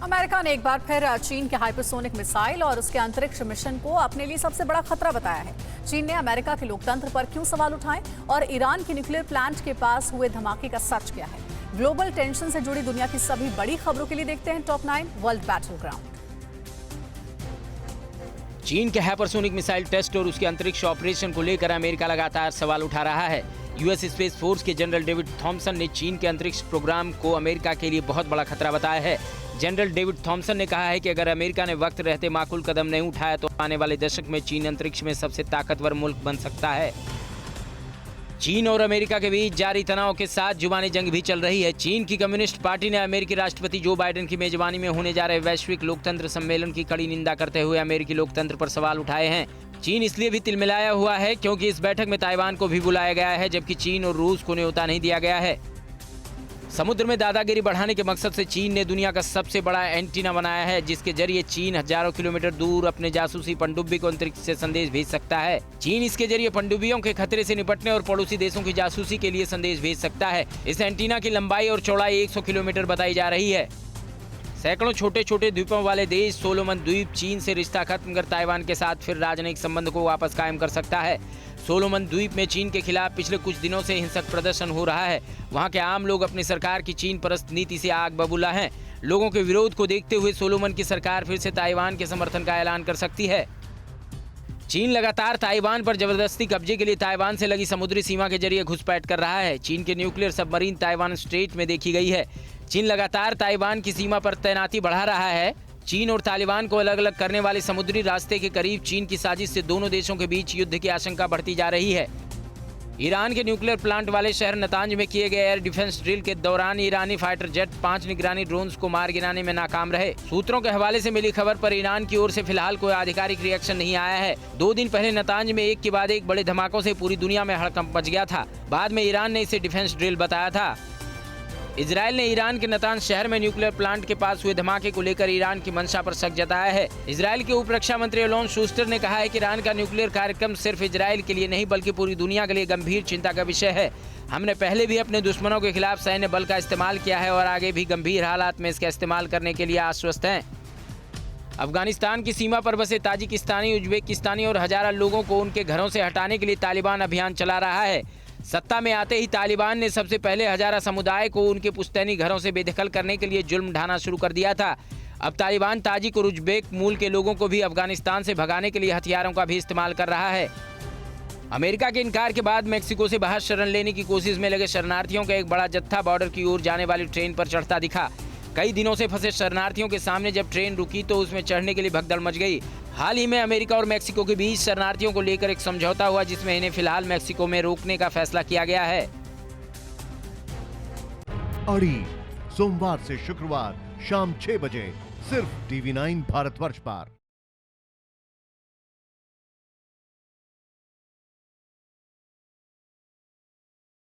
America ने एक बार फिर चीन के हाइपरसोनिक मिसाइल और उसके अंतरिक्ष मिशन को अपने लिए सबसे बड़ा खतरा बताया है। चीन ने अमेरिका के लोकतंत्र पर क्यों सवाल उठाए और ईरान के न्यूक्लियर प्लांट के पास हुए धमाके का सच क्या है? ग्लोबल टेंशन से जुड़ी दुनिया की सभी बड़ी खबरों के लिए देखते हैं टॉप 9 वर्ल्ड बैटल ग्राउंड। चीन के हाइपरसोनिक मिसाइल टेस्ट और उसके अंतरिक्ष ऑपरेशन को लेकर अमेरिका लगातार सवाल उठा रहा है। यूएस स्पेस फोर्स के जनरल डेविड थॉमसन ने चीन के अंतरिक्ष प्रोग्राम को अमेरिका के लिए बहुत बड़ा खतरा बताया है। जनरल डेविड थॉमसन ने कहा है कि अगर अमेरिका ने वक्त रहते माकूल कदम नहीं उठाया तो आने वाले दशक में चीन अंतरिक्ष में सबसे ताकतवर मुल्क बन सकता है। चीन और अमेरिका के बीच जारी तनाव के साथ जुबानी जंग भी चल रही है। चीन की कम्युनिस्ट पार्टी ने अमेरिकी राष्ट्रपति जो बाइडेन की मेजबानी में होने जा रहे वैश्विक लोकतंत्र सम्मेलन की कड़ी निंदा करते हुए अमेरिकी लोकतंत्र पर सवाल उठाए हैं। चीन इसलिए भी तिलमिलाया हुआ है क्योंकि इस बैठक में ताइवान को भी बुलाया गया है, जबकि चीन और रूस को न्योता नहीं दिया गया है। समुद्र में दादागिरी बढ़ाने के मकसद से चीन ने दुनिया का सबसे बड़ा एंटीना बनाया है, जिसके जरिए चीन हजारों किलोमीटर दूर अपने जासूसी पनडुब्बी को अंतरिक्ष से संदेश भेज सकता है। चीन इसके जरिए पनडुब्बियों के खतरे से निपटने और पड़ोसी देशों की जासूसी के लिए संदेश भेज सकता है। इस एंटीना की लंबाई और चौड़ाई 100 किलोमीटर बताई जा रही है। सैकड़ों छोटे छोटे द्वीपों वाले देश सोलोमन द्वीप चीन से रिश्ता खत्म कर ताइवान के साथ फिर राजनयिक संबंध को वापस कायम कर सकता है। सोलोमन द्वीप में चीन के खिलाफ पिछले कुछ दिनों से हिंसक प्रदर्शन हो रहा है। वहां के आम लोग अपनी सरकार की चीन परस्त नीति से आग बबूला हैं। लोगों के विरोध को देखते हुए सोलोमन की सरकार फिर से ताइवान के समर्थन का ऐलान कर सकती है। चीन लगातार ताइवान पर जबरदस्ती कब्जे के लिए ताइवान से लगी समुद्री सीमा के जरिए घुसपैठ कर रहा है। चीन के न्यूक्लियर सबमरीन ताइवान स्ट्रेट में देखी गई है। चीन लगातार ताइवान की सीमा पर तैनाती बढ़ा रहा है। चीन और तालिबान को अलग अलग करने वाले समुद्री रास्ते के करीब चीन की साजिश से दोनों देशों के बीच युद्ध की आशंका बढ़ती जा रही है। ईरान के न्यूक्लियर प्लांट वाले शहर नतांज में किए गए एयर डिफेंस ड्रिल के दौरान ईरानी फाइटर जेट 5 निगरानी ड्रोन्स को मार गिराने में नाकाम रहे। सूत्रों के हवाले से मिली खबर पर ईरान की ओर से फिलहाल कोई आधिकारिक रिएक्शन नहीं आया है। 2 दिन पहले नतांज में एक के बाद एक बड़े धमाकों से पूरी दुनिया में हड़कंप मच गया था। बाद में ईरान ने इसे डिफेंस ड्रिल बताया था। इजराइल ने ईरान के नतांज शहर में न्यूक्लियर प्लांट के पास हुए धमाके को लेकर ईरान की मंशा पर शक जताया है। इजराइल के उप रक्षा मंत्री एलोन शूस्टर ने कहा है कि ईरान का न्यूक्लियर कार्यक्रम सिर्फ इजराइल के लिए नहीं बल्कि पूरी दुनिया के लिए गंभीर चिंता का विषय है। हमने पहले भी अपने दुश्मनों के खिलाफ सैन्य बल का इस्तेमाल किया है और आगे भी गंभीर हालात में इसका इस्तेमाल करने के लिए आश्वस्त हैं। अफगानिस्तान की सीमा पर बसे ताजिकिस्तानी, उज्बेकिस्तानी और हजारा लोगों को उनके घरों से हटाने के लिए तालिबान अभियान चला रहा है। सत्ता में आते ही तालिबान ने सबसे पहले हजारा समुदाय को उनके पुश्तैनी घरों से बेदखल करने के लिए जुल्म ढाना शुरू कर दिया था। अब तालिबान ताजिक और उज्बेक मूल के लोगों को भी अफगानिस्तान से भगाने के लिए हथियारों का भी इस्तेमाल कर रहा है। अमेरिका के इनकार के बाद मेक्सिको से बाहर शरण लेने की कोशिश में लगे शरणार्थियों का एक बड़ा जत्था बॉर्डर की ओर जाने वाली ट्रेन पर चढ़ता दिखा। कई दिनों से फंसे शरणार्थियों के सामने जब ट्रेन रुकी तो उसमें चढ़ने के लिए भगदड़ मच गई। हाल ही में अमेरिका और मेक्सिको के बीच शरणार्थियों को लेकर एक समझौता हुआ, जिसमें इन्हें फिलहाल मेक्सिको में रोकने का फैसला किया गया है। अड़ी सोमवार से शुक्रवार शाम 6 बजे सिर्फ TV9 भारतवर्ष पर।